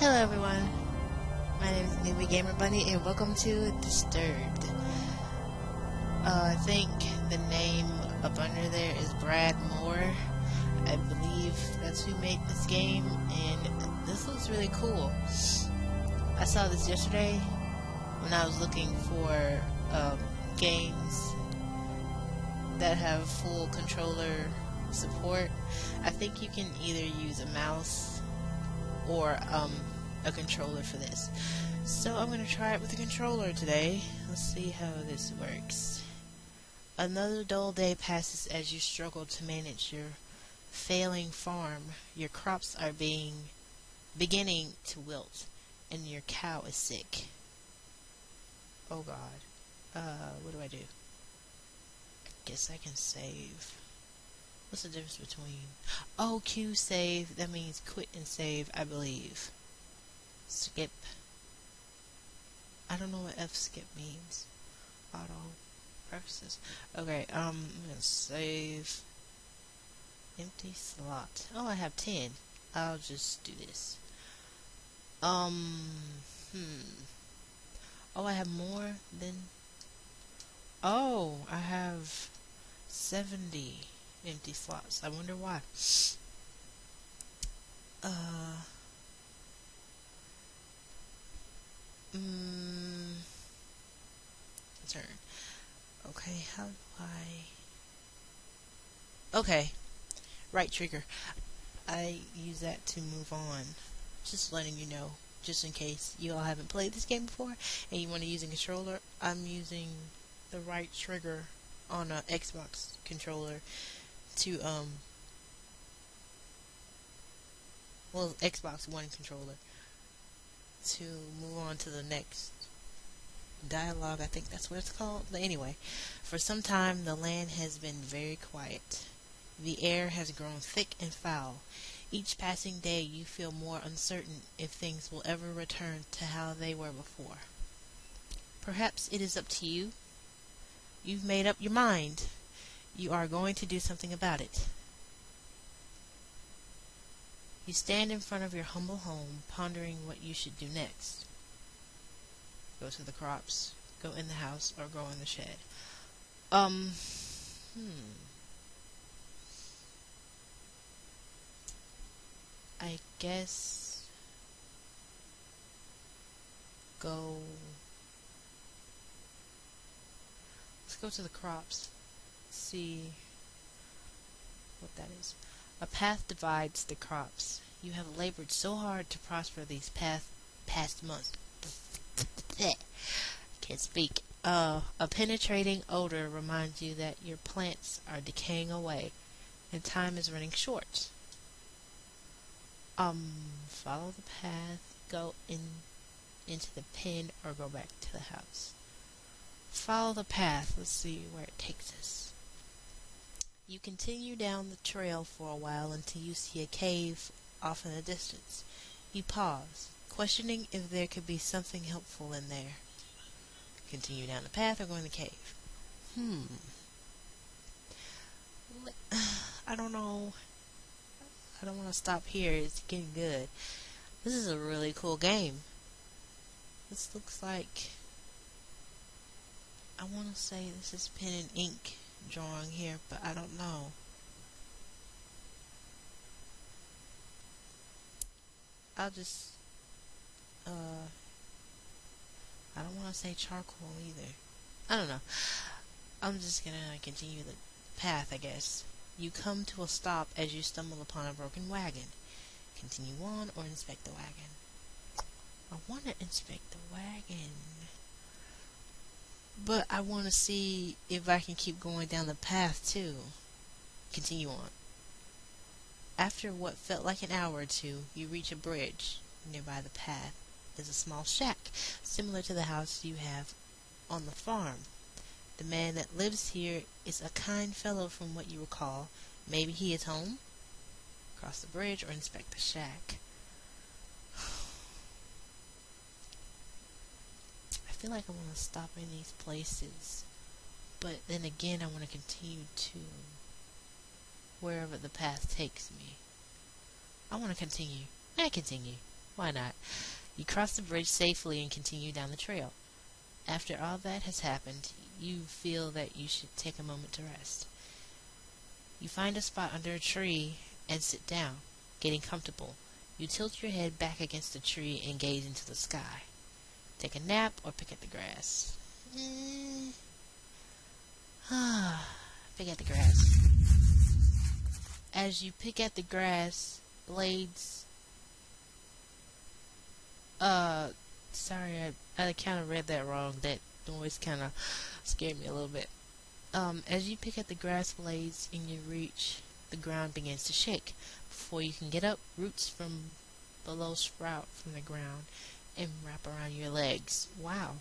Hello everyone, my name is Newbie Gamer Bunny and welcome to Disturbed. I think the name up under there is Brad Moore. I believe that's who made this game, and this looks really cool. I saw this yesterday when I was looking for games that have full controller support. I think you can either use a mouse or a controller for this. So I'm going to try it with a controller today. Let's see how this works. Another dull day passes as you struggle to manage your failing farm. Your crops are beginning to wilt, and your cow is sick. Oh god. What do I do? I guess I can save. What's the difference between... Oh, Q save. That means quit and save, I believe. Skip. I don't know what F skip means. Auto preferences. Okay, I'm gonna save. Empty slot. Oh, I have 10. I'll just do this. Oh, I have more than... Oh, I have 70 empty slots. I wonder why. Turn. Okay, how do I... Okay, right trigger. I use that to move on. Just letting you know, just in case you all haven't played this game before and you want to use a controller. I'm using the right trigger on an Xbox controller to Xbox One controller to move on to the next dialogue. I think that's what it's called. But anyway, for some time the land has been very quiet. The air has grown thick and foul. Each passing day you feel more uncertain if things will ever return to how they were before. Perhaps it is up to you. You've made up your mind. You are going to do something about it. You stand in front of your humble home, pondering what you should do next. Go to the crops, go in the house, or go in the shed. I guess go... Let's go to the crops. See what that is. A path divides the crops. You have labored so hard to prosper these past months. Can't speak. A penetrating odor reminds you that your plants are decaying away and time is running short. Follow the path, go into the pen, or go back to the house. Follow the path. Let's see where it takes us. You continue down the trail for a while until you see a cave off in the distance. You pause, questioning if there could be something helpful in there. Continue down the path or go in the cave. I don't know. I don't want to stop here. It's getting good. This is a really cool game. This looks like... I want to say this is pen and ink drawing here, but I don't know. I'll just... I don't want to say charcoal either. I don't know. I'm just gonna continue the path, I guess. You come to a stop as you stumble upon a broken wagon. Continue on or inspect the wagon. I want to inspect the wagon, but I want to see if I can keep going down the path too. Continue on. After what felt like an hour or two, you reach a bridge. Nearby the path is a small shack, similar to the house you have on the farm. The man that lives here is a kind fellow from what you recall. Maybe he is home? Cross the bridge or inspect the shack. I feel like I want to stop in these places, but then again I want to continue to wherever the path takes me. I want to continue. Continue. Why not? You cross the bridge safely and continue down the trail. After all that has happened, you feel that you should take a moment to rest. You find a spot under a tree and sit down, getting comfortable. You tilt your head back against the tree and gaze into the sky. Take a nap or pick at the grass? Pick at the grass. As you pick at the grass, blades... sorry, I kind of read that wrong. That noise kind of scared me a little bit. As you pick at the grass blades in your reach, the ground begins to shake. Before you can get up, roots from below sprout from the ground and wrap around your legs. Wow.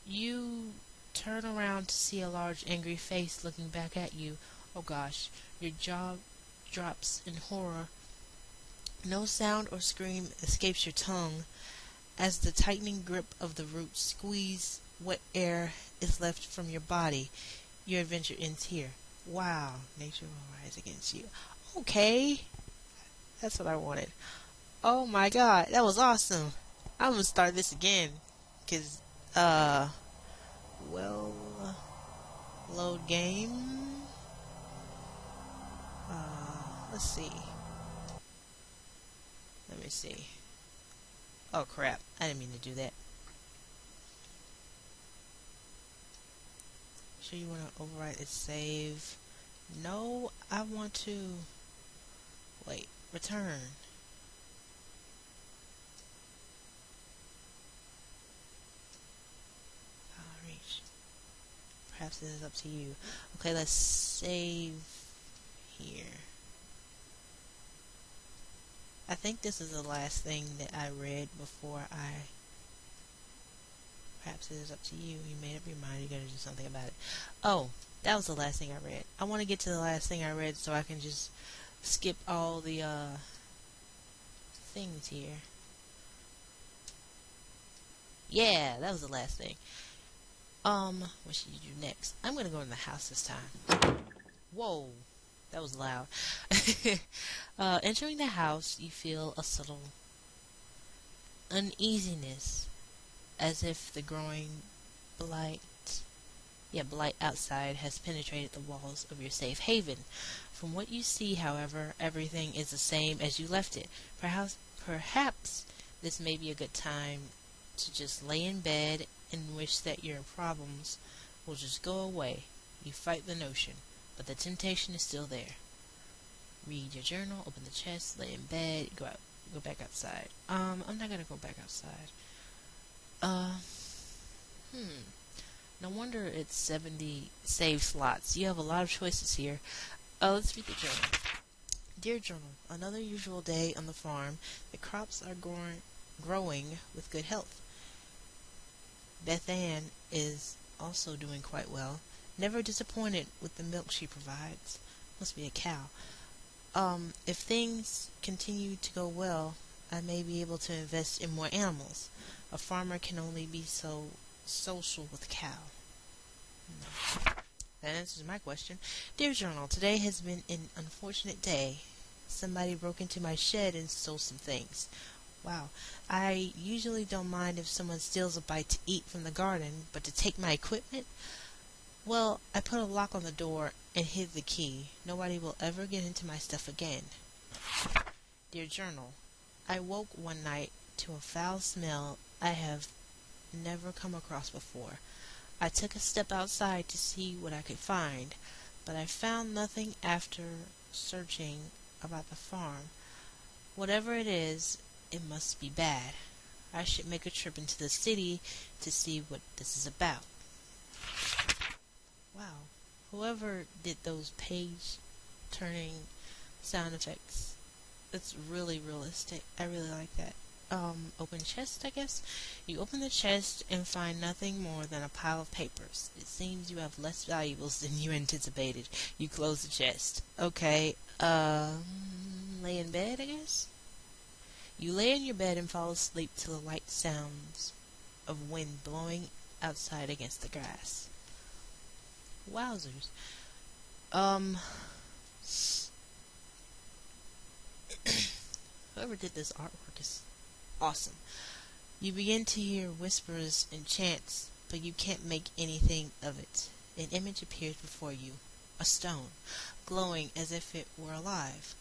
You turn around to see a large angry face looking back at you. Oh gosh, your jaw drops in horror. No sound or scream escapes your tongue as the tightening grip of the roots squeeze what air is left from your body. Your adventure ends here. Wow, nature will rise against you. Okay, that's what I wanted. Oh my god, that was awesome. I'm gonna start this again, cause, well, load game. Let's see. Let me see. Oh crap, I didn't mean to do that. Sure you want to overwrite its save? No, I want to... Wait, return. Reach. Perhaps this is up to you. Okay, let's save here. I think this is the last thing that I read before I... Perhaps it is up to you. You made up your mind. You gotta do something about it. Oh, that was the last thing I read. I want to get to the last thing I read so I can just skip all the things here. Yeah, that was the last thing. What should you do next? I'm gonna go in the house this time. Whoa, that was loud. Entering the house, you feel a subtle uneasiness, as if the growing blight outside has penetrated the walls of your safe haven. From what you see, however, everything is the same as you left it. Perhaps this may be a good time to just lay in bed and wish that your problems will just go away. You fight the notion, but the temptation is still there. Read your journal, open the chest, lay in bed, go back outside. I'm not gonna go back outside. No wonder it's 70 save slots. You have a lot of choices here. Let's read the journal. Dear Journal, another usual day on the farm. The crops are growing with good health. Beth Ann is also doing quite well. Never disappointed with the milk she provides. Must be a cow. If things continue to go well, I may be able to invest in more animals. A farmer can only be so social with a cow. That answers my question. Dear Journal, today has been an unfortunate day. Somebody broke into my shed and stole some things. Wow. I usually don't mind if someone steals a bite to eat from the garden, but to take my equipment? Well, I put a lock on the door and hid the key. Nobody will ever get into my stuff again. Dear Journal, I woke one night to a foul smell I have never come across before. I took a step outside to see what I could find, but I found nothing after searching about the farm. Whatever it is, it must be bad. I should make a trip into the city to see what this is about. Wow. Whoever did those page-turning sound effects, that's really realistic. I really like that. Open chest, I guess? You open the chest and find nothing more than a pile of papers. It seems you have less valuables than you anticipated. You close the chest. Okay, lay in bed, I guess? You lay in your bed and fall asleep to the light sounds of wind blowing outside against the grass. Wowzers. Whoever did this artwork is awesome. You begin to hear whispers and chants, but you can't make anything of it. An image appears before you, a stone, glowing as if it were alive.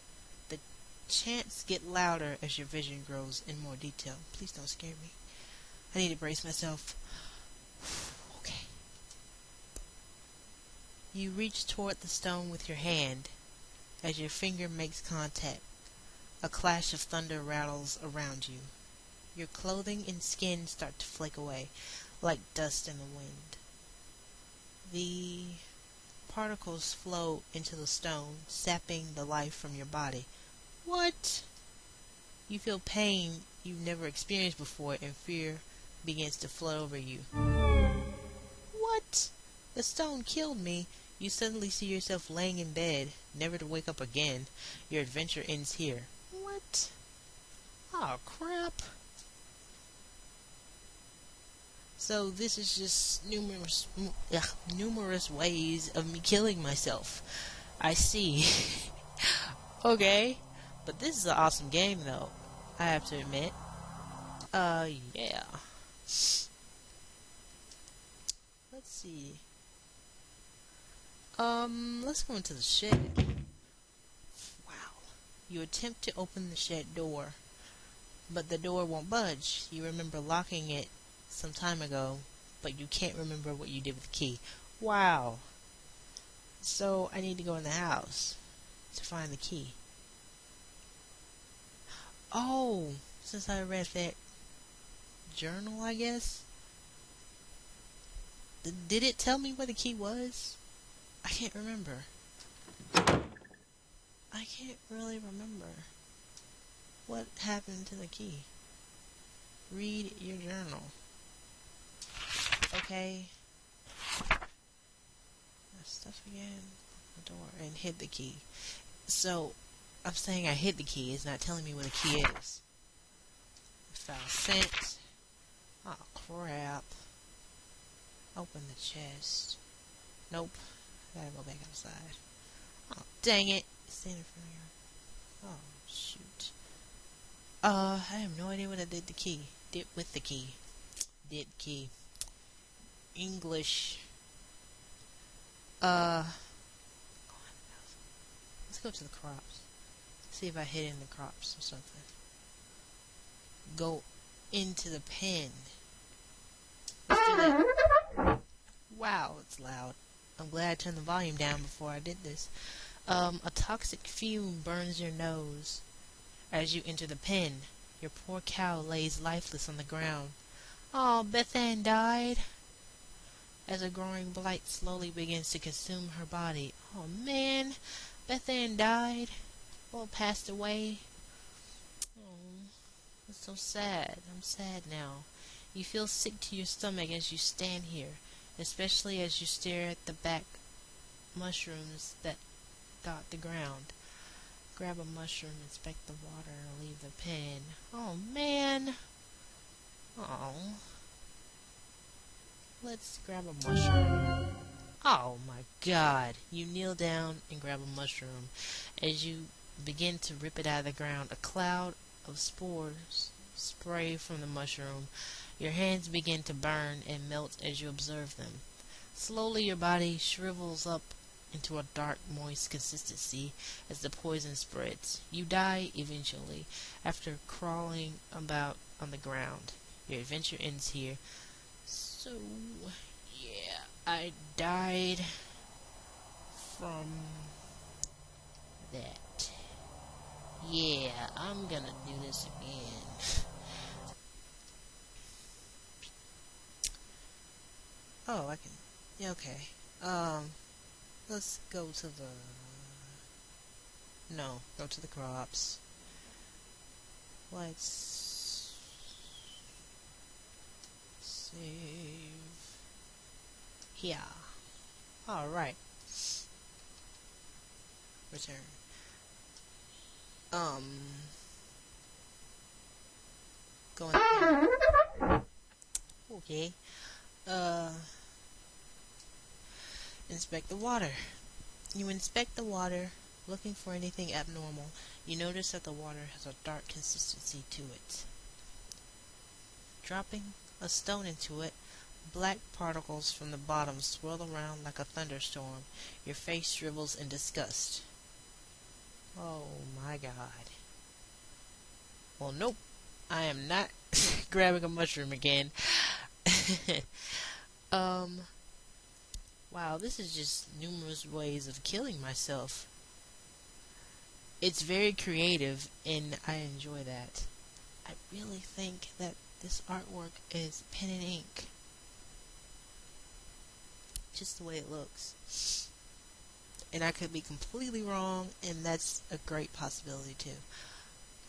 The chants get louder as your vision grows in more detail. Please don't scare me. I need to brace myself. Okay. You reach toward the stone with your hand. As your finger makes contact, a clash of thunder rattles around you. Your clothing and skin start to flake away, like dust in the wind. The particles flow into the stone, sapping the life from your body. What? You feel pain you've never experienced before, and fear begins to flood over you. What? The stone killed me. You suddenly see yourself laying in bed, never to wake up again. Your adventure ends here. What? Oh, crap. So this is just numerous ways of me killing myself. I see. Okay. But this is an awesome game, though, I have to admit. Yeah. Let's see. Let's go into the shed. Wow. You attempt to open the shed door, but the door won't budge. You remember locking it some time ago, but you can't remember what you did with the key. Wow. So I need to go in the house to find the key. Oh, since I read that journal, I guess. Did it tell me where the key was? I can't remember. I can't really remember what happened to the key. Read your journal. Okay. Stuff again. The door and hid the key. So I'm saying I hid the key. It's not telling me where the key is. File sent. Oh crap. Open the chest. Nope. Gotta go back outside. Oh dang it. Stand in front of you. Oh shoot. I have no idea what I did with the key. Did key. English. Let's go to the crops. See if I hid in the crops or something. Go into the pen. Let's do that. Wow, it's loud. I'm glad I turned the volume down before I did this. A toxic fume burns your nose as you enter the pen. Your poor cow lays lifeless on the ground. Oh, Beth Ann died. As a growing blight slowly begins to consume her body. Oh man, Beth Ann died. Well, passed away. Oh, that's so sad. I'm sad now. You feel sick to your stomach as you stand here, especially as you stare at the back mushrooms that dot the ground. Grab a mushroom, inspect the water, and leave the pen. Oh man. Oh. Let's grab a mushroom. Oh my god. You kneel down and grab a mushroom. As you begin to rip it out of the ground, a cloud of spores spray from the mushroom. Your hands begin to burn and melt as you observe them. Slowly your body shrivels up into a dark, moist consistency as the poison spreads. You die eventually after crawling about on the ground. Your adventure ends here. So, yeah, I died from that. Yeah, I'm gonna do this again. Oh, I can. Yeah, okay. Let's go to the. No, go to the crops. Let's save. Yeah. Alright. Return. Going here. Okay. Inspect the water. You inspect the water Looking for anything abnormal, you notice that the water has a dark consistency to it. Dropping a stone into it, black particles from the bottom swirl around like a thunderstorm. Your face shrivels in disgust. Oh my god. Well, nope. I am not grabbing a mushroom again. um, wow, this is just numerous ways of killing myself. It's very creative, and I enjoy that. I really think that this artwork is pen and ink. Just the way it looks. And I could be completely wrong, and that's a great possibility too.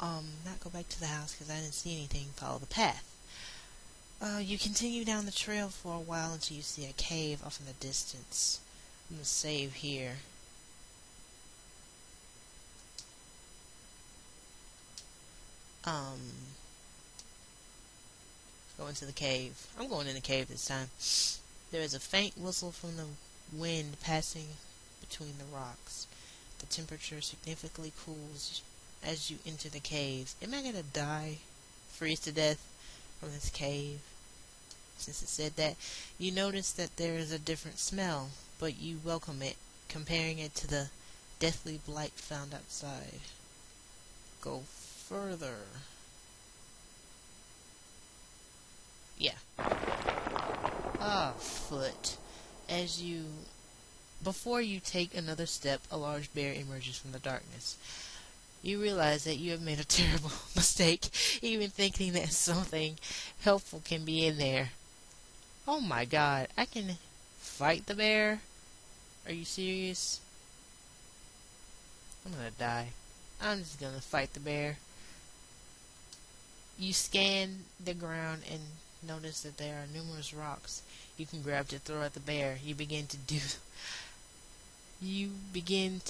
Not go back to the house because I didn't see anything. Follow the path. You continue down the trail for a while until you see a cave off in the distance. I'm gonna save here. Go into the cave. I'm going in the cave this time. There is a faint whistle from the wind passing between the rocks. The temperature significantly cools as you enter the cave. Am I gonna die? Freeze to death from this cave? Since it said that, you notice that there is a different smell, but you welcome it, comparing it to the deathly blight found outside. Go further. Yeah. Foot. Before you take another step, a large bear emerges from the darkness. You realize that you have made a terrible mistake, even thinking that something helpful can be in there. Oh my god, I can fight the bear? Are you serious? I'm gonna die. I'm just gonna fight the bear. You scan the ground and notice that there are numerous rocks you can grab to throw at the bear. You begin to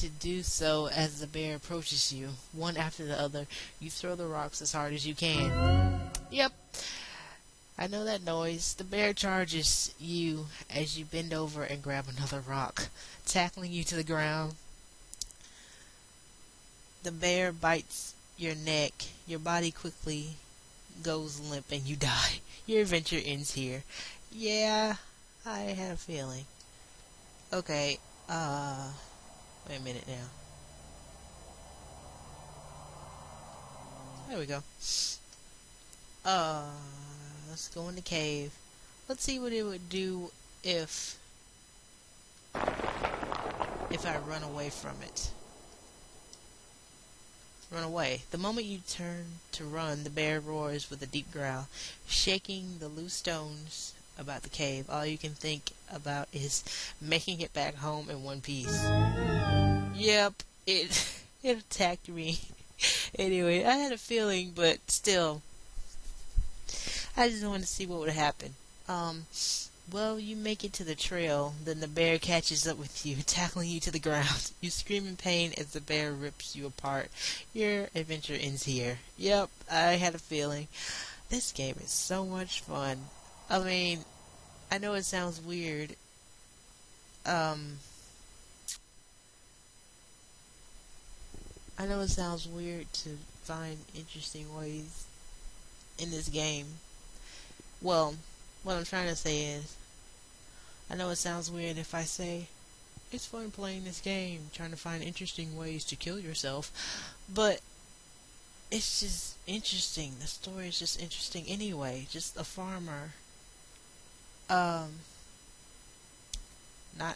do so as the bear approaches you. One after the other, you throw the rocks as hard as you can. Yep, I know that noise. The bear charges you as you bend over and grab another rock, tackling you to the ground. The bear bites your neck. Your body quickly goes limp and you die. Your adventure ends here. Yeah, I had a feeling. Okay, wait a minute now. There we go. Let's go in the cave. Let's see what it would do if I run away from it. Run away. The moment you turn to run, the bear roars with a deep growl, shaking the loose stones about the cave. All you can think about is making it back home in one piece. Yep, it attacked me. Anyway, I had a feeling, but still, I just wanted to see what would happen. Well, you make it to the trail, then the bear catches up with you, tackling you to the ground. You scream in pain as the bear rips you apart. Your adventure ends here. Yep, I had a feeling. This game is so much fun. I mean, I know it sounds weird. I know it sounds weird to find interesting ways in this game. Well, what I'm trying to say is, I know it sounds weird if I say, it's fun playing this game, trying to find interesting ways to kill yourself, but it's just interesting. The story is just interesting anyway. Just a farmer, not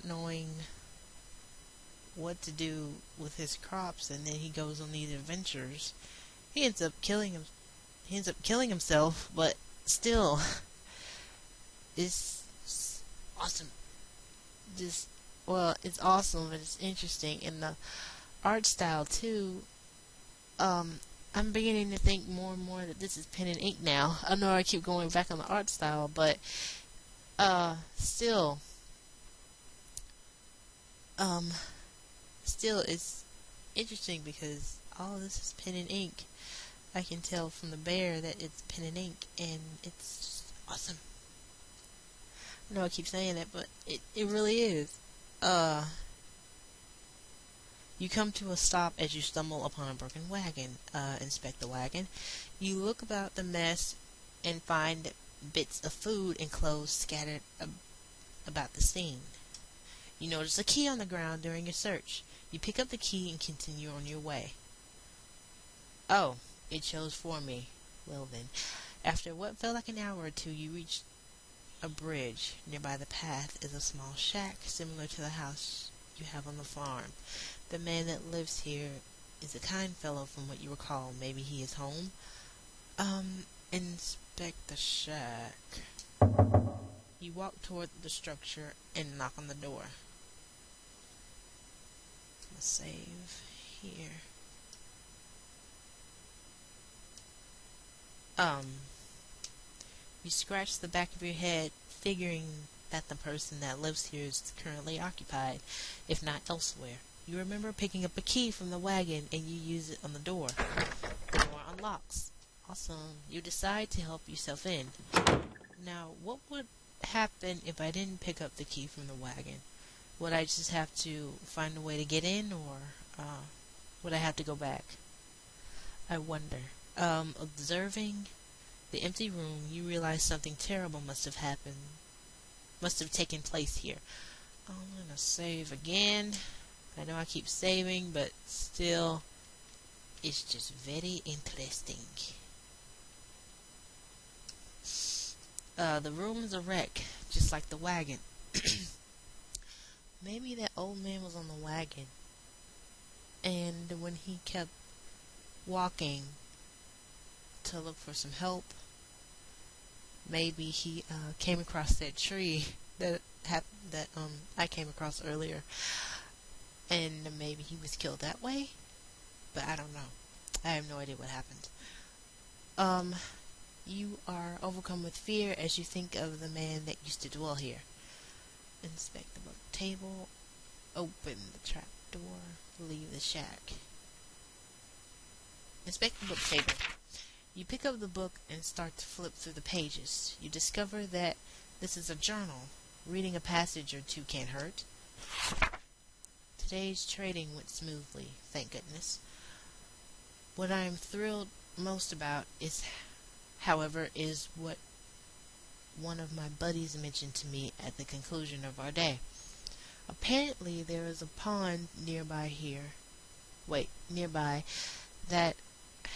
knowing what to do with his crops, and then he goes on these adventures. He ends up killing himself, but still, it's awesome. It's awesome, but it's interesting, and the art style too. I'm beginning to think more and more that this is pen and ink now. I know I keep going back on the art style, but still, it's interesting because all of this is pen and ink. I can tell from the bear that it's pen and ink, and it's just awesome. I know I keep saying that, but it really is. You come to a stop as you stumble upon a broken wagon. Inspect the wagon. You look about the mess and find bits of food and clothes scattered about the scene. You notice a key on the ground during your search. You pick up the key and continue on your way. Oh, it chose for me. Well then, after what felt like an hour or two, you reach a bridge. Nearby the path is a small shack similar to the house you have on the farm. The man that lives here is a kind fellow from what you recall. Maybe he is home. Inspect the shack. You walk toward the structure and knock on the door. Let's save here. You scratch the back of your head, figuring that the person that lives here is currently occupied, if not elsewhere. You remember picking up a key from the wagon and you use it on the door. The door unlocks. Awesome. You decide to help yourself in. Now, what would happen if I didn't pick up the key from the wagon? Would I just have to find a way to get in, or would I have to go back? I wonder. Observing the empty room, you realize something terrible must have taken place here. I'm gonna save again. I know I keep saving, but still, it's just very interesting. The room is a wreck, just like the wagon. Maybe that old man was on the wagon, and when he kept walking to look for some help, maybe he came across that tree that I came across earlier, and maybe he was killed that way. But I don't know. I have no idea what happened. You are overcome with fear as you think of the man that used to dwell here. Inspect the book table. Open the trap door. Leave the shack. Inspect the book table. You pick up the book and start to flip through the pages. You discover that this is a journal. Reading a passage or two can't hurt. Today's trading went smoothly, thank goodness. What I am thrilled most about is what one of my buddies mentioned to me at the conclusion of our day. Apparently there is a pond nearby that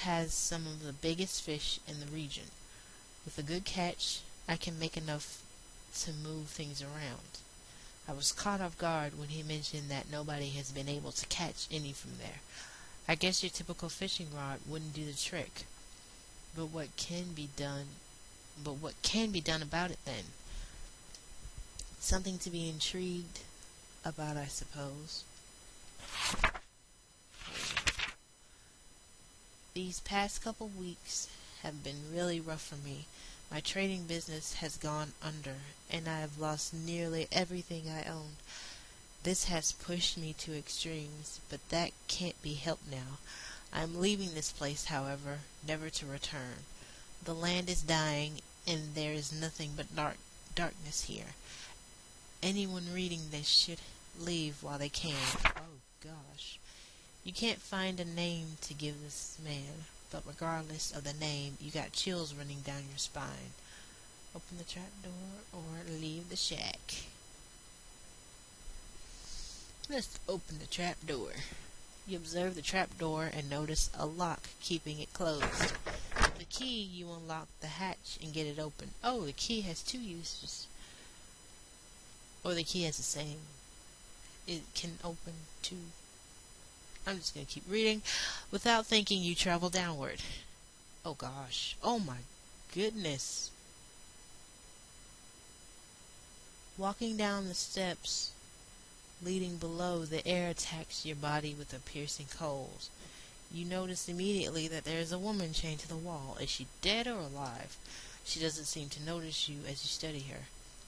has some of the biggest fish in the region. With a good catch, I can make enough to move things around. I was caught off guard when he mentioned that nobody has been able to catch any from there. I guess your typical fishing rod wouldn't do the trick. But what can be done about it then? Something to be intrigued about, I suppose. These past couple weeks have been really rough for me. My trading business has gone under, and I have lost nearly everything I own. This has pushed me to extremes, but that can't be helped now. I am leaving this place, however, never to return. The land is dying, and there is nothing but darkness here. Anyone reading this should leave while they can. Oh gosh. You can't find a name to give this man, but regardless of the name, you got chills running down your spine. Open the trap door or leave the shack. Let's open the trap door. You observe the trap door and notice a lock keeping it closed. With the key, you unlock the hatch and get it open. Oh, the key has two uses. Or the key has the same. It can open two. I'm just going to keep reading. Without thinking, you travel downward. Oh gosh. Oh my goodness. Walking down the steps leading below, the air attacks your body with a piercing cold. You notice immediately that there is a woman chained to the wall. Is she dead or alive? She doesn't seem to notice you as you study her.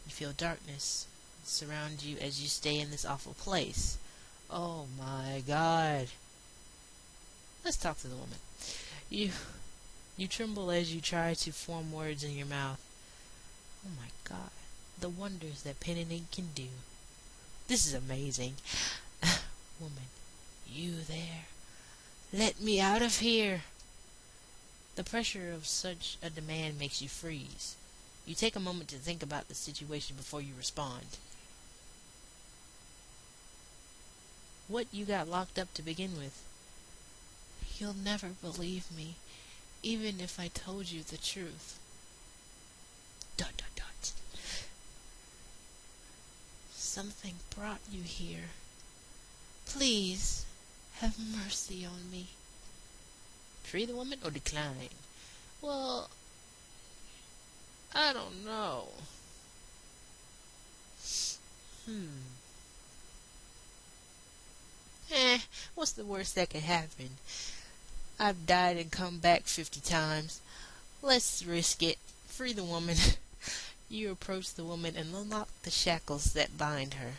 You feel darkness surround you as you stay in this awful place. Oh my god. Let's talk to the woman. You tremble as you try to form words in your mouth. Oh my god. The wonders that pen and ink can do. This is amazing. Woman, You there. Let me out of here. The pressure of such a demand makes you freeze. You take a moment to think about the situation before you respond. What you got locked up to begin with? You'll never believe me, even if I told you the truth. ... Something brought you here. Please, have mercy on me. Free the woman or decline? Well, I don't know. What's the worst that could happen? I've died and come back 50 times. Let's risk it. Free the woman. You approach the woman and unlock the shackles that bind her.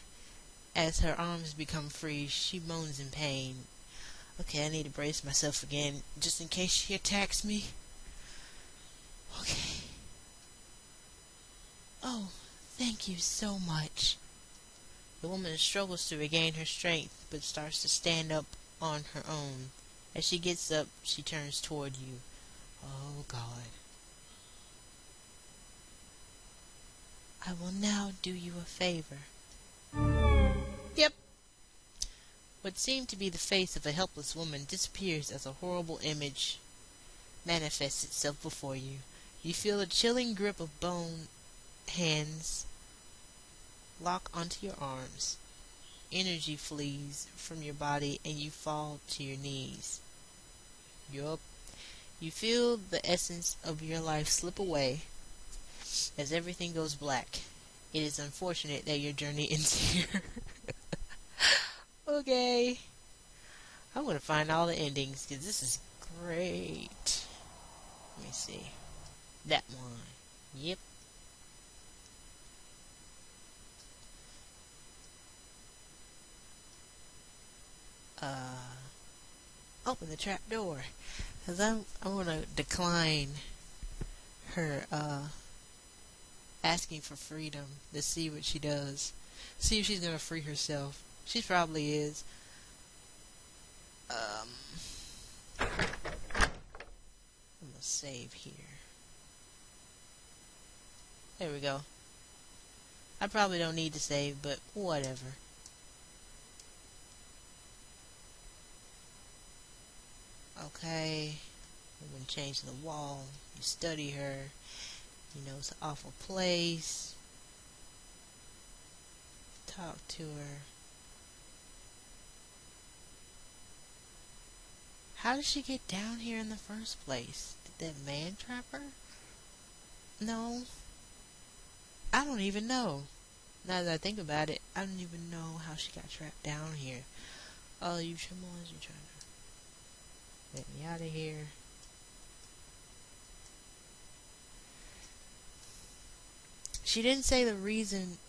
As her arms become free, she moans in pain. Okay, I need to brace myself again, just in case she attacks me. Okay. Oh, thank you so much. The woman struggles to regain her strength, but starts to stand up on her own. As she gets up, she turns toward you. Oh, God. I will now do you a favor. Yep. What seemed to be the face of a helpless woman disappears as a horrible image manifests itself before you. You feel a chilling grip of bone hands lock onto your arms. Energy flees from your body and you fall to your knees. Yup. You feel the essence of your life slip away as everything goes black. It is unfortunate that your journey ends here. Okay. I'm going to find all the endings because this is great. Let me see. That one. Yep. Open the trap door. Because I'm going to decline her, asking for freedom to see what she does. See if she's going to free herself. She probably is. I'm going to save here. There we go. I probably don't need to save, but whatever. Okay. I'm going to change the wall. You study her. You know, it's an awful place. Talk to her. How did she get down here in the first place? Did that man trap her? No. I don't even know. Now that I think about it, I don't even know how she got trapped down here. Oh, you Shimons, you're trying to get me out of here. She didn't say the reason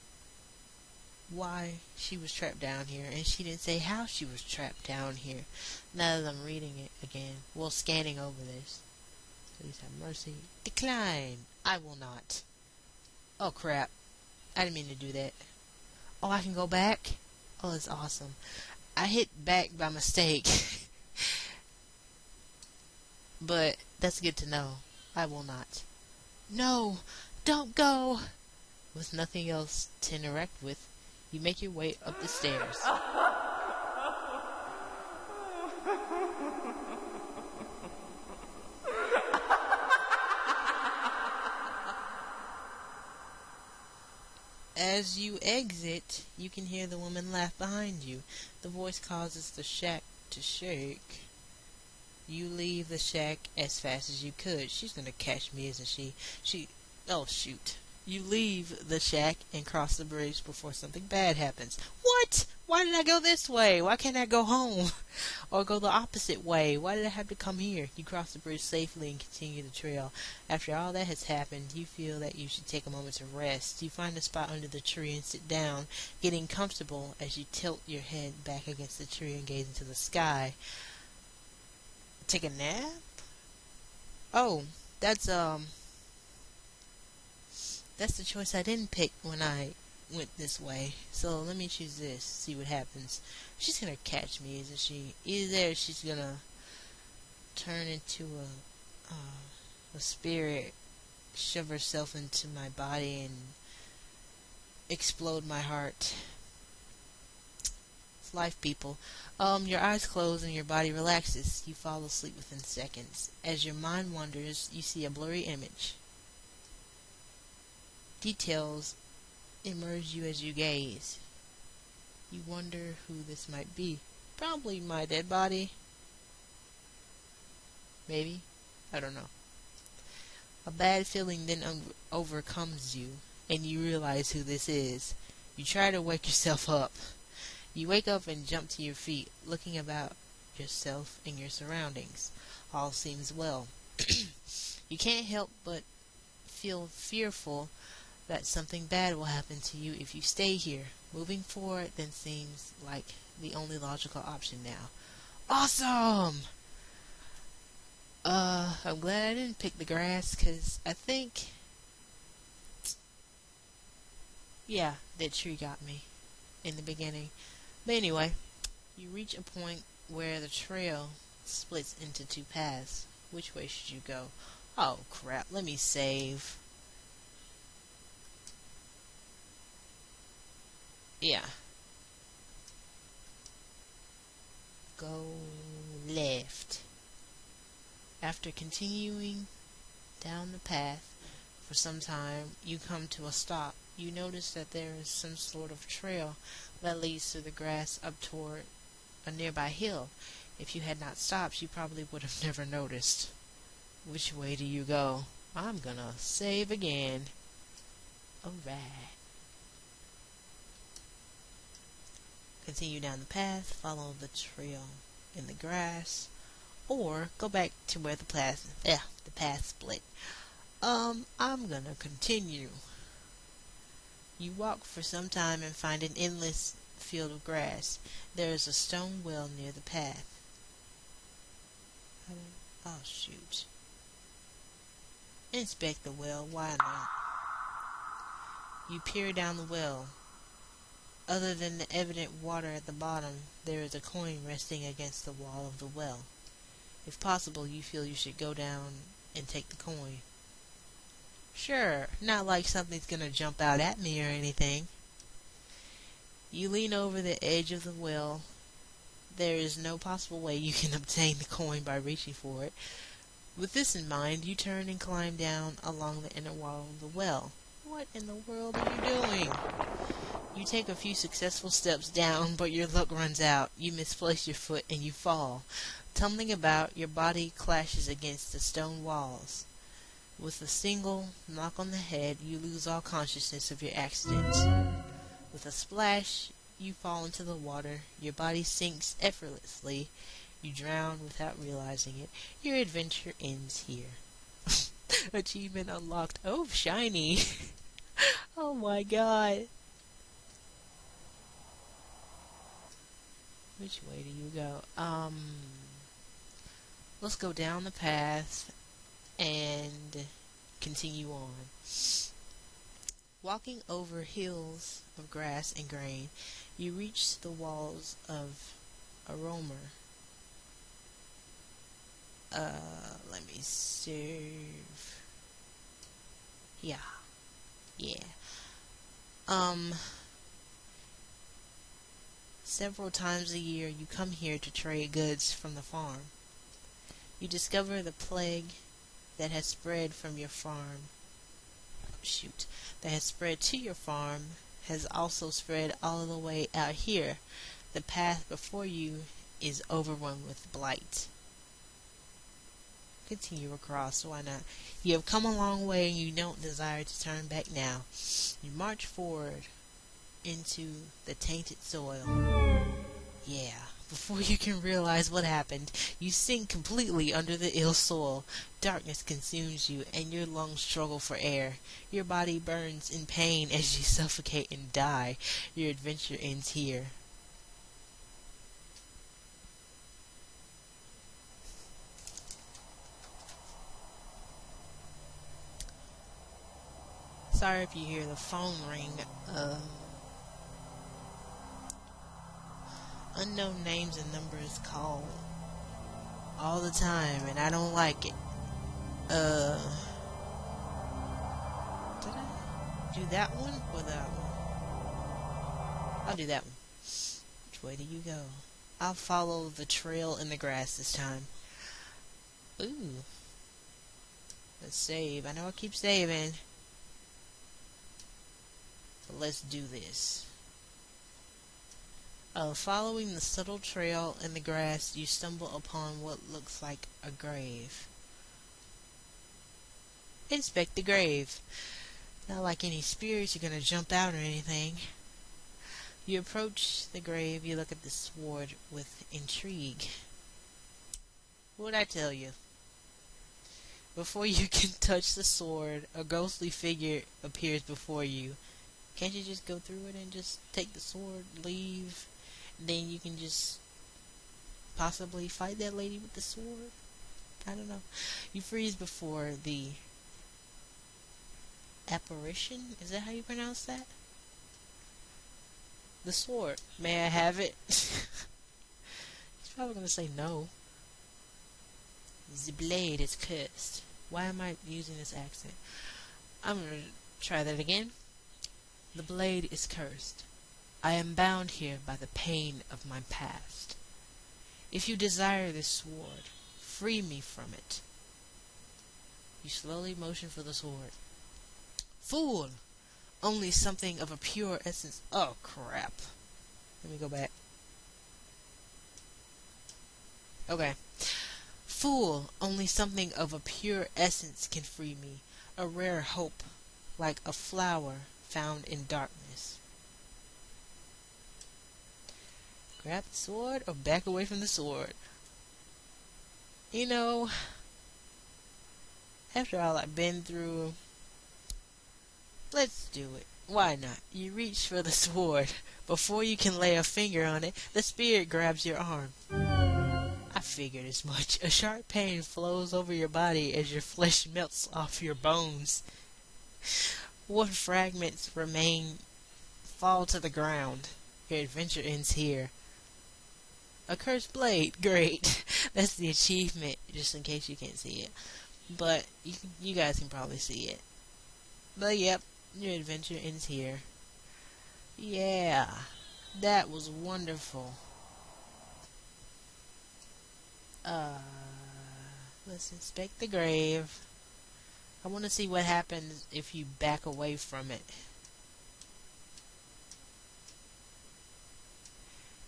why she was trapped down here, and she didn't say how she was trapped down here. Now that I'm reading it again, well, scanning over this. Please have mercy. Decline. I will not. Oh, crap. I didn't mean to do that. Oh, I can go back? Oh, that's awesome. I hit back by mistake. But that's good to know. I will not. No, don't go. With nothing else to interact with, you make your way up the stairs. As you exit, you can hear the woman laugh behind you. The voice causes the shack to shake. You leave the shack as fast as you could. She's gonna catch me, isn't she? Oh, shoot. You leave the shack and cross the bridge before something bad happens. What? Why did I go this way? Why can't I go home? Or go the opposite way? Why did I have to come here? You cross the bridge safely and continue the trail. After all that has happened, you feel that you should take a moment to rest. You find a spot under the tree and sit down, getting comfortable as you tilt your head back against the tree and gaze into the sky. Take a nap? Oh, that's the choice I didn't pick when I went this way, so let me choose this, see what happens. She's gonna catch me, isn't she? Either she's gonna turn into a spirit, shove herself into my body and explode my heart. It's life, people. Your eyes close and your body relaxes. You fall asleep within seconds. As your mind wanders, you see a blurry image. Details emerge you as you gaze. You wonder who this might be. Probably my dead body. Maybe. I don't know. A bad feeling then overcomes you, and you realize who this is. You try to wake yourself up. You wake up and jump to your feet, looking about yourself and your surroundings. All seems well. You can't help but feel fearful that something bad will happen to you if you stay here. Moving forward then seems like the only logical option now. Awesome! I'm glad I didn't pick the grass, because I think, yeah, that tree got me in the beginning. But anyway, you reach a point where the trail splits into two paths. Which way should you go? Oh crap, let me save. Yeah. Go left. After continuing down the path for some time, you come to a stop. You notice that there is some sort of trail that leads through the grass up toward a nearby hill. If you had not stopped, you probably would have never noticed. Which way do you go? I'm gonna save again. Alright. Continue down the path, follow the trail in the grass, or go back to where the path split. I'm gonna continue. You walk for some time and find an endless field of grass. There is a stone well near the path. Oh shoot. Inspect the well, why not? You peer down the well. Other than the evident water at the bottom, there is a coin resting against the wall of the well. If possible, you feel you should go down and take the coin. Sure, not like something's gonna jump out at me or anything. You lean over the edge of the well. There is no possible way you can obtain the coin by reaching for it. With this in mind, you turn and climb down along the inner wall of the well. What in the world are you doing? You take a few successful steps down, but your luck runs out. You misplace your foot and you fall. Tumbling about, your body clashes against the stone walls. With a single knock on the head, you lose all consciousness of your accident. With a splash, you fall into the water. Your body sinks effortlessly. You drown without realizing it. Your adventure ends here. Achievement unlocked. Oh, shiny. Oh my god. Which way do you go? Let's go down the path and continue on. Walking over hills of grass and grain, you reach the walls of Aroma. Let me serve. Yeah. Several times a year you come here to trade goods from the farm. You discover the plague that has spread from your farm. That has spread to your farm has also spread all the way out here. The path before you is overrun with blight. Continue across, why not? You have come a long way and you don't desire to turn back now. You march forward into the tainted soil. Yeah, before you can realize what happened, you sink completely under the ill soil. Darkness consumes you and your lungs struggle for air. Your body burns in pain as you suffocate and die. Your adventure ends here. Sorry if you hear the phone ring. Unknown names and numbers call all the time, and I don't like it. Did I do that one or that one? I'll do that one. Which way do you go? I'll follow the trail in the grass this time. Ooh. Let's save. I know I keep saving. But let's do this. Following the subtle trail in the grass, you stumble upon what looks like a grave. Inspect the grave. Not like any spirits you're gonna jump out or anything. You approach the grave, you look at the sword with intrigue. What'd I tell you? Before you can touch the sword, a ghostly figure appears before you. Can't you just go through it and just take the sword, leave, then you can just possibly fight that lady with the sword? I don't know. You freeze before the apparition? Is that how you pronounce that? The sword. May I have it? He's probably gonna say no. The blade is cursed. Why am I using this accent? I'm gonna try that again. The blade is cursed. I am bound here by the pain of my past. If you desire this sword, free me from it. You slowly motion for the sword. Fool! Only something of a pure essence. Oh, crap. Let me go back. Okay. Fool! Only something of a pure essence can free me. A rare hope, like a flower found in darkness. Grab the sword or back away from the sword? You know, after all I've been through, let's do it. Why not? You reach for the sword. Before you can lay a finger on it, the spirit grabs your arm. I figured as much. A sharp pain flows over your body as your flesh melts off your bones. What fragments remain fall to the ground. Your adventure ends here. A cursed blade. Great. That's the achievement, just in case you can't see it. But you guys can probably see it. But yep, your adventure ends here. Yeah, that was wonderful. Let's inspect the grave. I want to see what happens if you back away from it.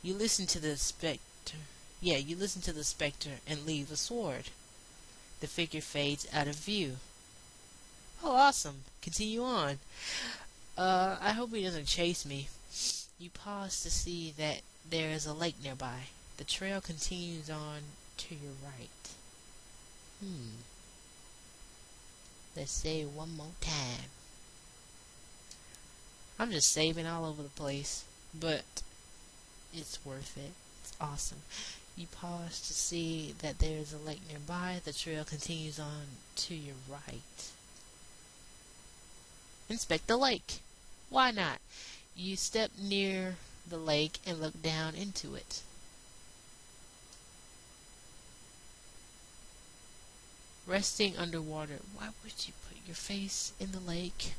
You listen to the specter. Yeah, you listen to the specter and leave the sword. The figure fades out of view. Oh, awesome. Continue on. I hope he doesn't chase me. You pause to see that there is a lake nearby. The trail continues on to your right. Let's say it one more time. I'm just saving all over the place, but it's worth it. It's awesome. You pause to see that there is a lake nearby. The trail continues on to your right. Inspect the lake. Why not? You step near the lake and look down into it. Resting underwater. Why would you put your face in the lake?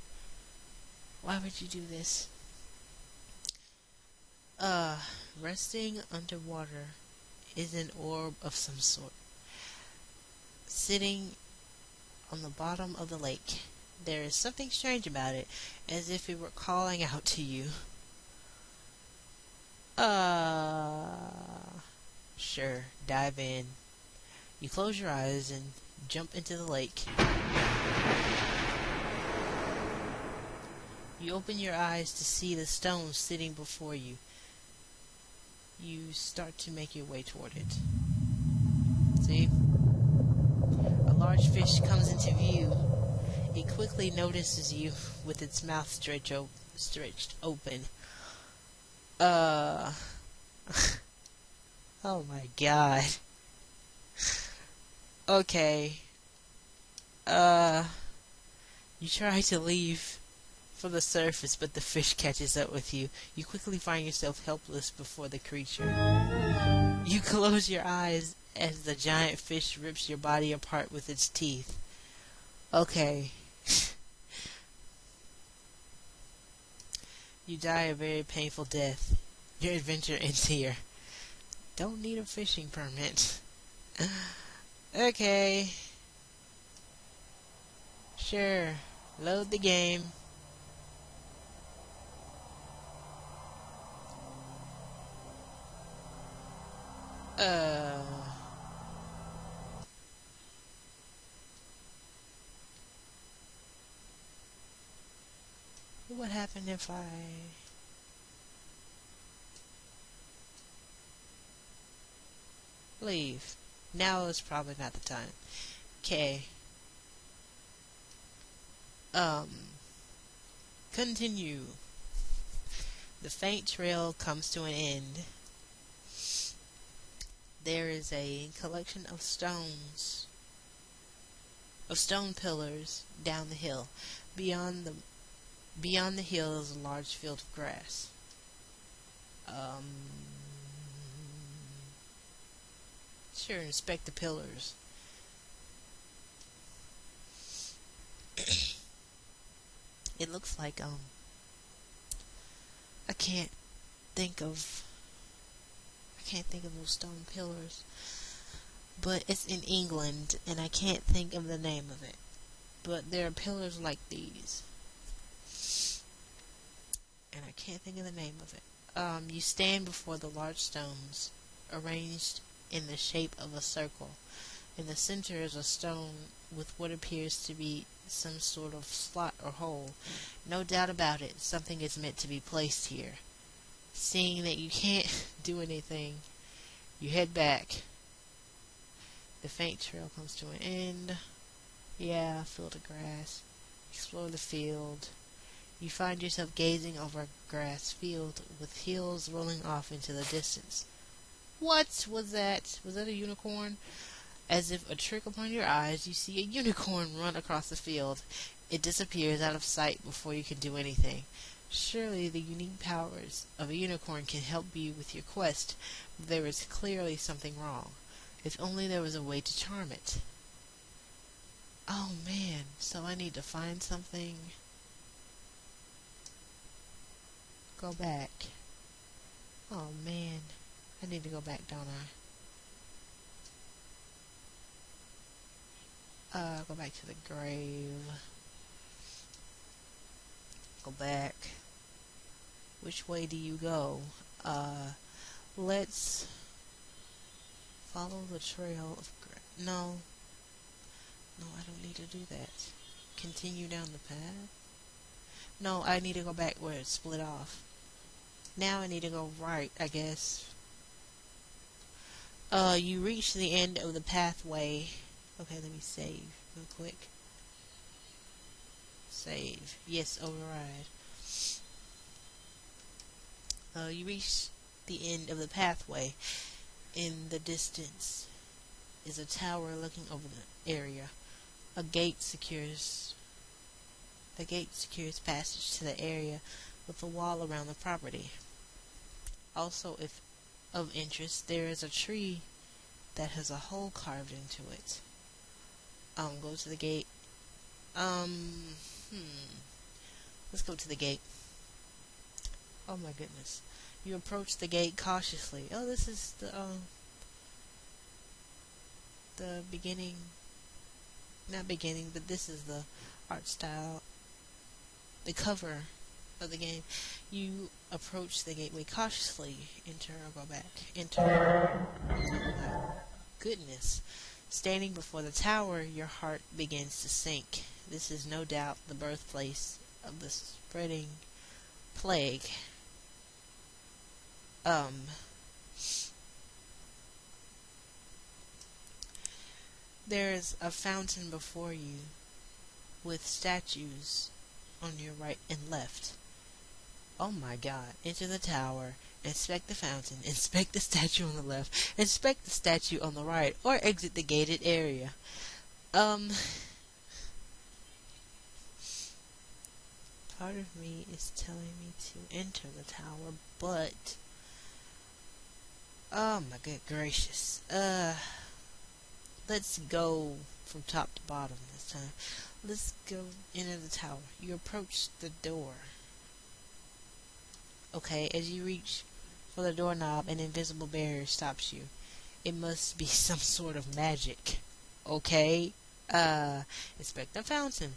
Why would you do this? Resting underwater is an orb of some sort. Sitting on the bottom of the lake. There is something strange about it, as if it were calling out to you. Sure, dive in. You close your eyes and jump into the lake. You open your eyes to see the stone sitting before you. You start to make your way toward it. See? A large fish comes into view. It quickly notices you with its mouth stretched open. Oh my god. Okay. You try to leave from the surface, but the fish catches up with you. You quickly find yourself helpless before the creature. You close your eyes as the giant fish rips your body apart with its teeth. Okay. You die a very painful death. Your adventure ends here. Don't need a fishing permit. Okay. Sure. Load the game. What would happen if I... leave? Now is probably not the time. Okay. Continue. The faint trail comes to an end. There is a collection of stones, stone pillars down the hill. Beyond the hill is a large field of grass. Sure, inspect the pillars. It looks like I can't think of those stone pillars, but it's in England and I can't think of the name of it. But there are pillars like these, and I can't think of the name of it. You stand before the large stones arranged in the shape of a circle. In the center is a stone with what appears to be some sort of slot or hole. No doubt about it, something is meant to be placed here. Seeing that you can't do anything, you head back. The faint trail comes to an end. Yeah, field of grass. Explore the field. You find yourself gazing over a grass field with hills rolling off into the distance. What was that? Was that a unicorn? As if a trick upon your eyes, you see a unicorn run across the field. It disappears out of sight before you can do anything. Surely the unique powers of a unicorn can help you with your quest, but there is clearly something wrong. If only there was a way to charm it. Oh man, so I need to find something. Go back. Oh man, I need to go back, don't I? Go back to the grave. Go back. Which way do you go? Let's follow the trail of no, I don't need to do that. Continue down the path? No, I need to go back where it split off. Now I need to go right, I guess. You reach the end of the pathway. Okay, let me save real quick. Save. Yes, override. You reach the end of the pathway. In the distance is a tower looking over the area. The gate secures passage to the area with a wall around the property. Also, if of interest, there is a tree that has a hole carved into it. Go to the gate. Let's go to the gate. Oh my goodness. You approach the gate cautiously. Oh, this is the beginning. Not beginning, but this is the art style. The cover of the game. You approach the gateway cautiously. Enter or go back. Enter. Oh my goodness. Standing before the tower, your heart begins to sink. This is no doubt the birthplace of the spreading plague. There's a fountain before you with statues on your right and left. Oh my god. Enter the tower, inspect the fountain, inspect the statue on the left, inspect the statue on the right, or exit the gated area. part of me is telling me to enter the tower, but oh my good gracious. Let's go from top to bottom this time. Let's go into the tower. You approach the door. Okay, as you reach for the doorknob, an invisible barrier stops you. It must be some sort of magic. Okay? Inspect the fountain.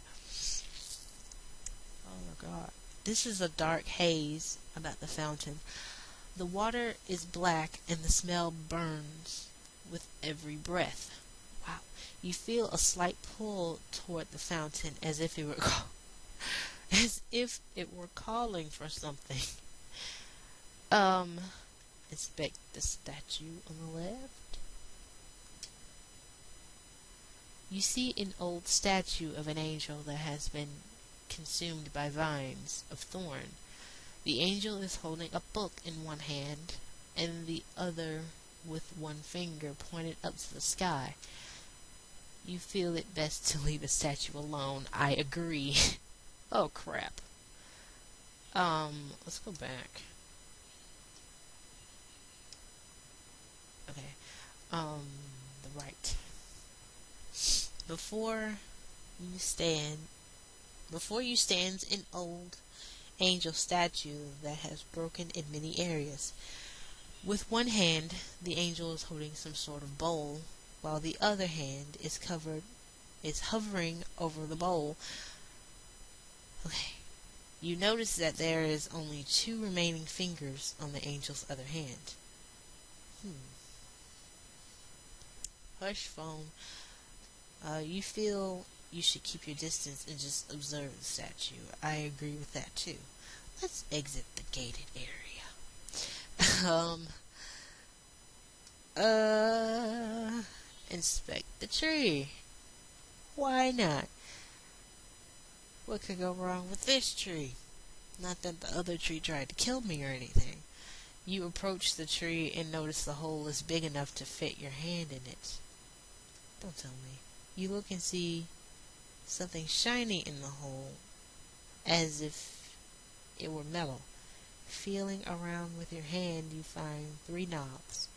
Oh my god. This is a dark haze about the fountain. The water is black and the smell burns with every breath. Wow. You feel a slight pull toward the fountain as if it were calling for something. Inspect the statue on the left. You see an old statue of an angel that has been consumed by vines of thorn. The angel is holding a book in one hand and the other with one finger pointed up to the sky. You feel it best to leave the statue alone. I agree. Oh crap. Let's go back. Okay. The right. Before you stands an old angel statue that has broken in many areas. With one hand, the angel is holding some sort of bowl, while the other hand is hovering over the bowl. Okay. You notice that there is only 2 remaining fingers on the angel's other hand. Hush, phone. You feel you should keep your distance and just observe the statue. I agree with that too. Let's exit the gated area. Inspect the tree. Why not? What could go wrong with this tree? Not that the other tree tried to kill me or anything. You approach the tree and notice the hole is big enough to fit your hand in it. Don't tell me. You look and see something shiny in the hole, as if it were metal. Feeling around with your hand, you find 3 knobs.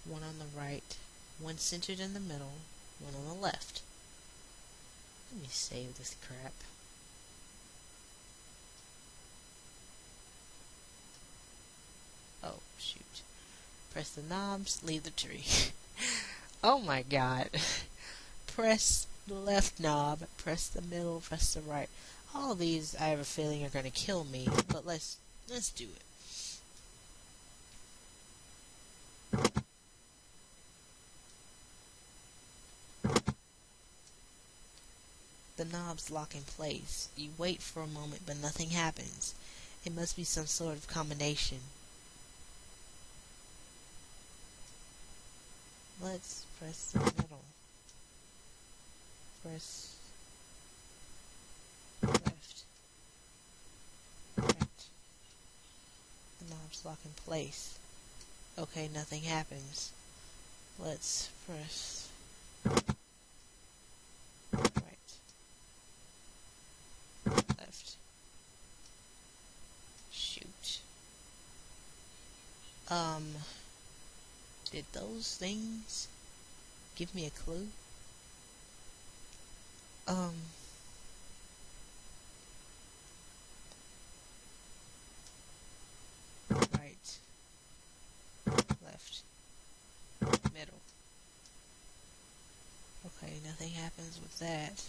One on the right, one centered in the middle, one on the left. Let me save this crap. Oh, shoot. Press the knobs, leave the tree. Oh my god. Press the left knob, press the middle, press the right. All of these, I have a feeling, are going to kill me, but let's do it. The knobs lock in place. You wait for a moment, but nothing happens. It must be some sort of combination. Let's press the middle. Press left. Right. The knobs lock in place. Okay, nothing happens. Let's press right. Left. Shoot. Did those things give me a clue? Right. Left. Middle. Okay, nothing happens with that.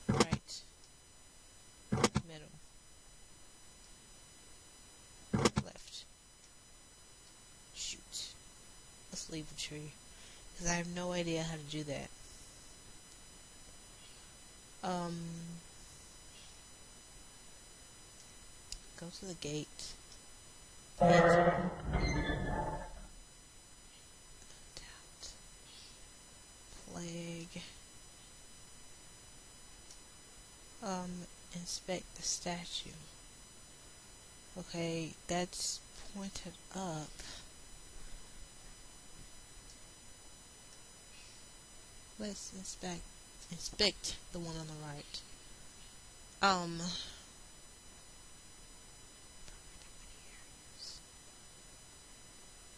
Right. Middle. Left. Shoot. Let's leave the tree, because I have no idea how to do that. Go to the gate. Doubt. Plague. Inspect the statue. Okay, that's pointed up. Let's inspect the one on the right. Um,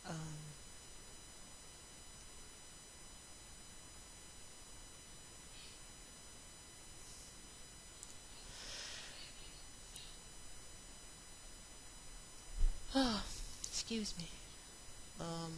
um, oh, excuse me. Um,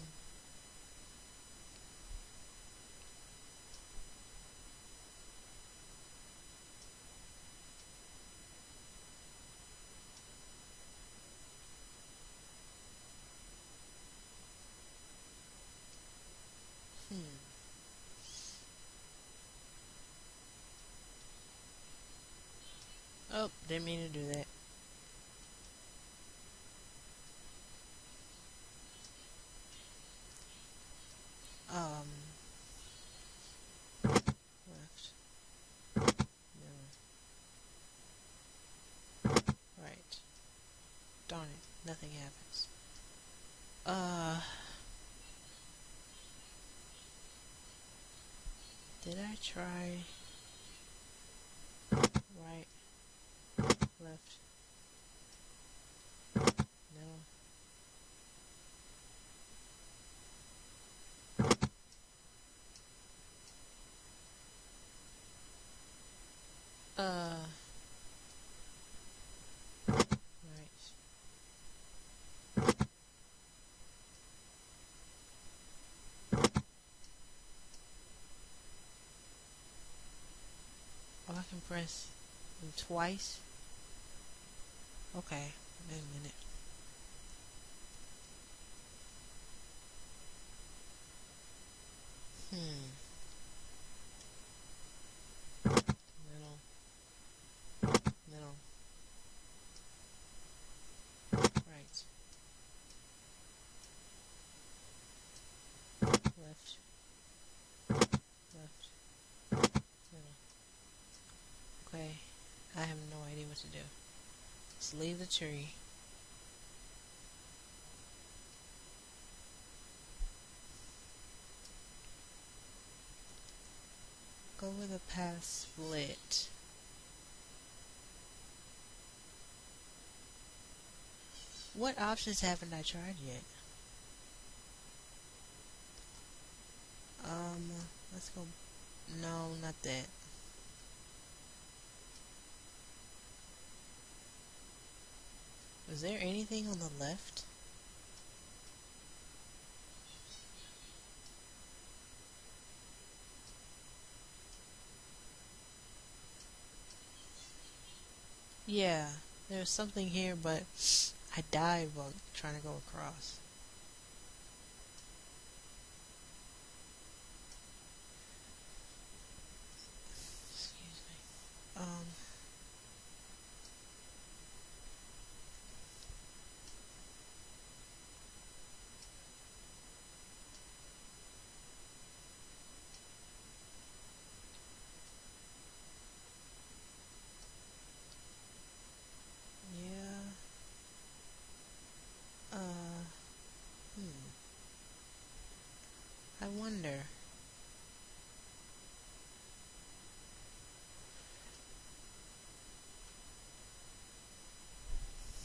hmm. Oh, didn't mean to do that. Um, left, middle, right. Darn it, nothing happens. Uh, did I try right, left, middle? Uh, right. Oh, I can press them twice? Okay, wait a minute. Hmm, middle, middle, right, left, left, middle. Okay, I have no idea what to do. Let's leave the tree. Go with a path split. What options haven't I tried yet? Um, let's go. No, not that. Is there anything on the left? Yeah, there's something here, but I died while trying to go across. Excuse me. Yeah. Uh, hmm. I wonder.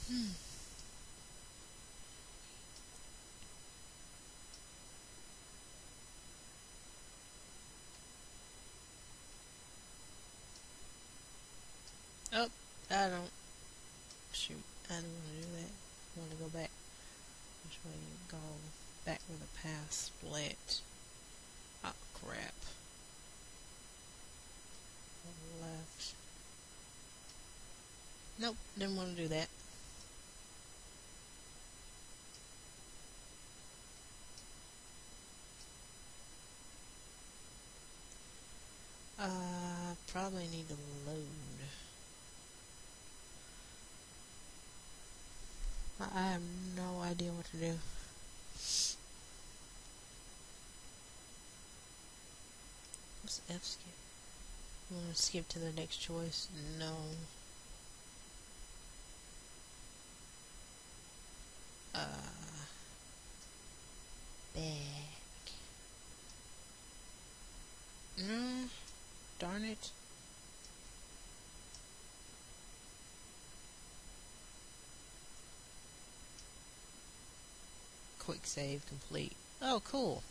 Hmm. Oh, I don't. Shoot, I don't want to do that. I want to go back. Which way? Go back where the path split. Oh, crap. Left. Nope, didn't want to do that. Probably need to load. I have no idea what to do. What's F skip? I'm gonna skip to the next choice. No. Uh, back. No, darn it. quick save complete. Oh, cool.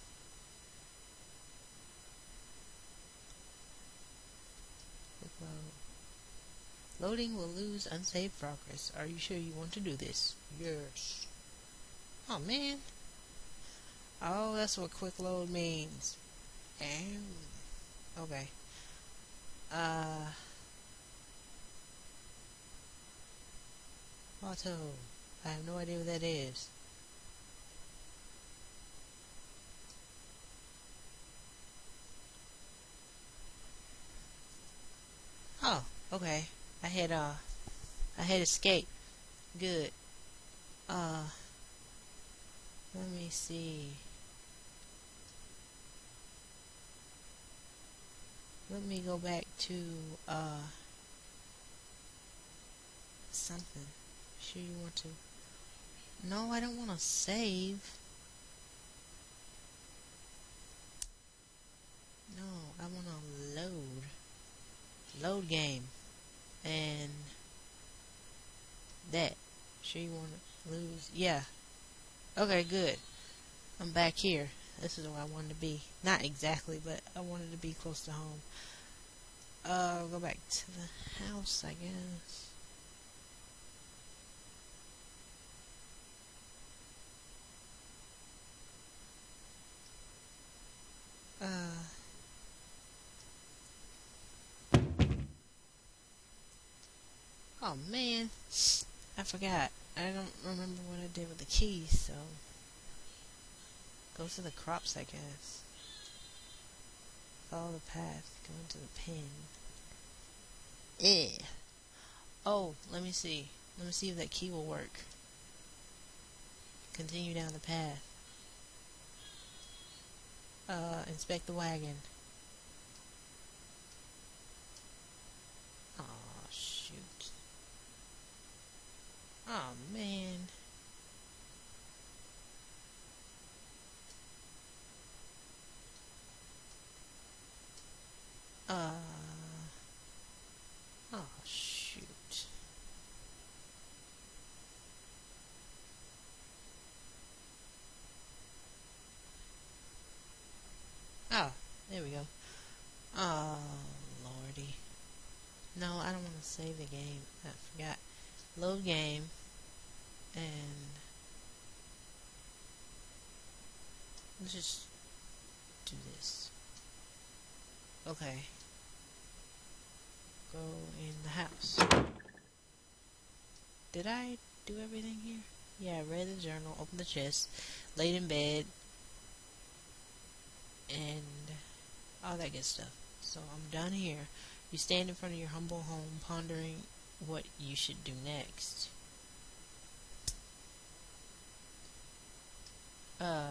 Quick load. Loading will lose unsaved progress. Are you sure you want to do this? Yes. Oh, man. Oh, that's what quick load means. Okay. Auto. I have no idea what that is. Oh, okay. I had escape. Good. Let me see. Let me go back to, something. Sure you want to? No, I don't want to save. No, I want to load. Load game. And that. Sure you want to lose? Yeah. Okay, good. I'm back here. This is where I wanted to be. Not exactly, but I wanted to be close to home. Go back to the house, I guess. Oh man, I forgot. I don't remember what I did with the keys, so go to the crops, I guess. Follow the path, go into the pin. Eh. Oh, let me see. Let me see if that key will work. Continue down the path. Inspect the wagon. Oh shoot. Oh man. Oh shoot. Oh, there we go. Oh lordy. No, I don't want to save the game. I forgot. Load game. And let's just do this. Okay. Go in the house. Did I do everything here? Yeah, I read the journal, opened the chest, laid in bed, and all that good stuff. So I'm done here. You stand in front of your humble home, pondering what you should do next. I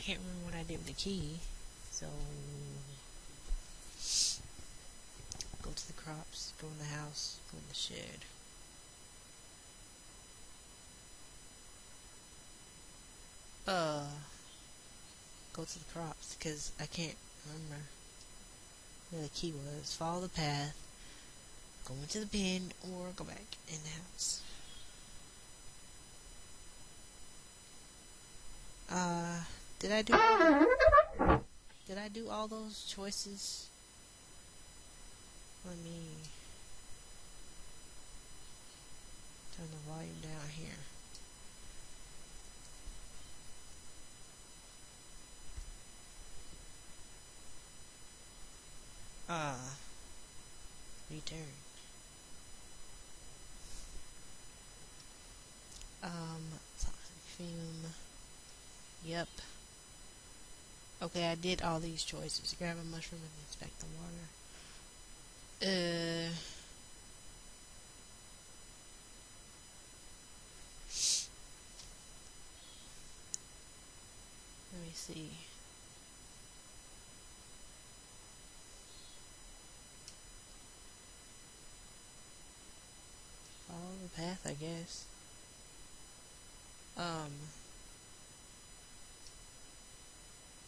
can't remember what I did with the key, so go to the crops, go in the house, go in the shed. Go to the crops, because I can't remember where the key was. Follow the path, go into the bin, or go back in the house. Did I do all those choices? Let me turn the volume down here. Return. Fume. Yep. Okay, I did all these choices. Grab a mushroom and inspect the water. Let me see. Follow the path, I guess.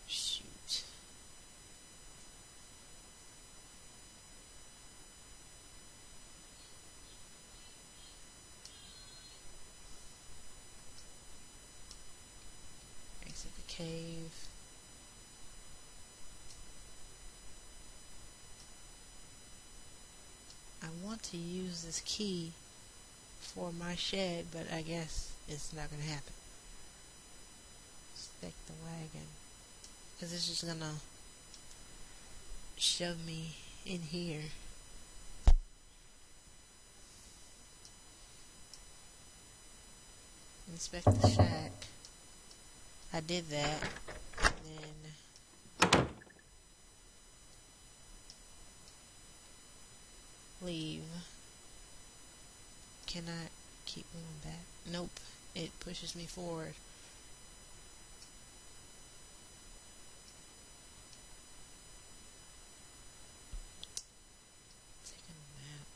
Shoot. cave. I want to use this key for my shed, but I guess it's not gonna happen. Inspect the wagon, because it's just gonna shove me in here. Inspect the shack. I did that. And then leave. Can I keep going back? Nope. It pushes me forward. Taking a map.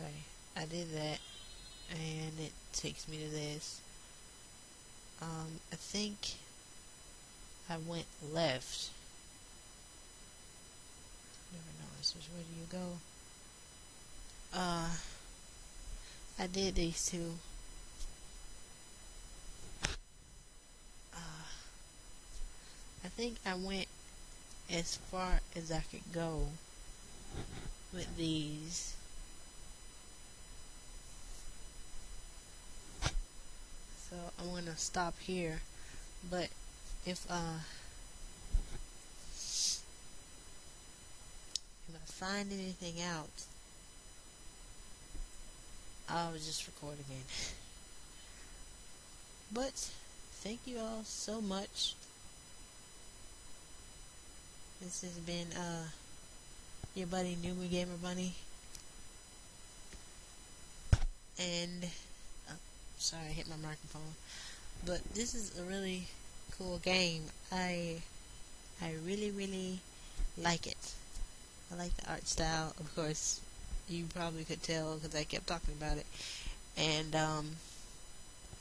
Okay, I did that, and it takes me to this. I think I went left. Never know. So where do you go? I did these two. I think I went as far as I could go with these. So I'm gonna stop here, but if I find anything out, I'll just record again. But thank you all so much. This has been your buddy Newbie Gamer Bunny, and sorry, I hit my microphone. But this is a really cool game. I really like it. I like the art style. Of course, you probably could tell because I kept talking about it. And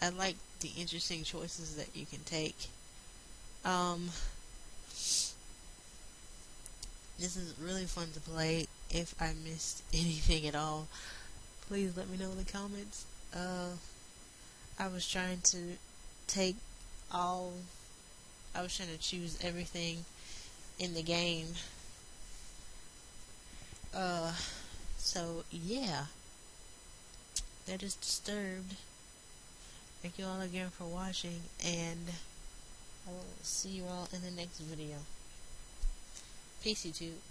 I like the interesting choices that you can take. This is really fun to play. If I missed anything at all, please let me know in the comments. I was trying to take all, I was trying to choose everything in the game. So yeah, that is Disturbed. Thank you all again for watching, and I will see you all in the next video. Peace, YouTube.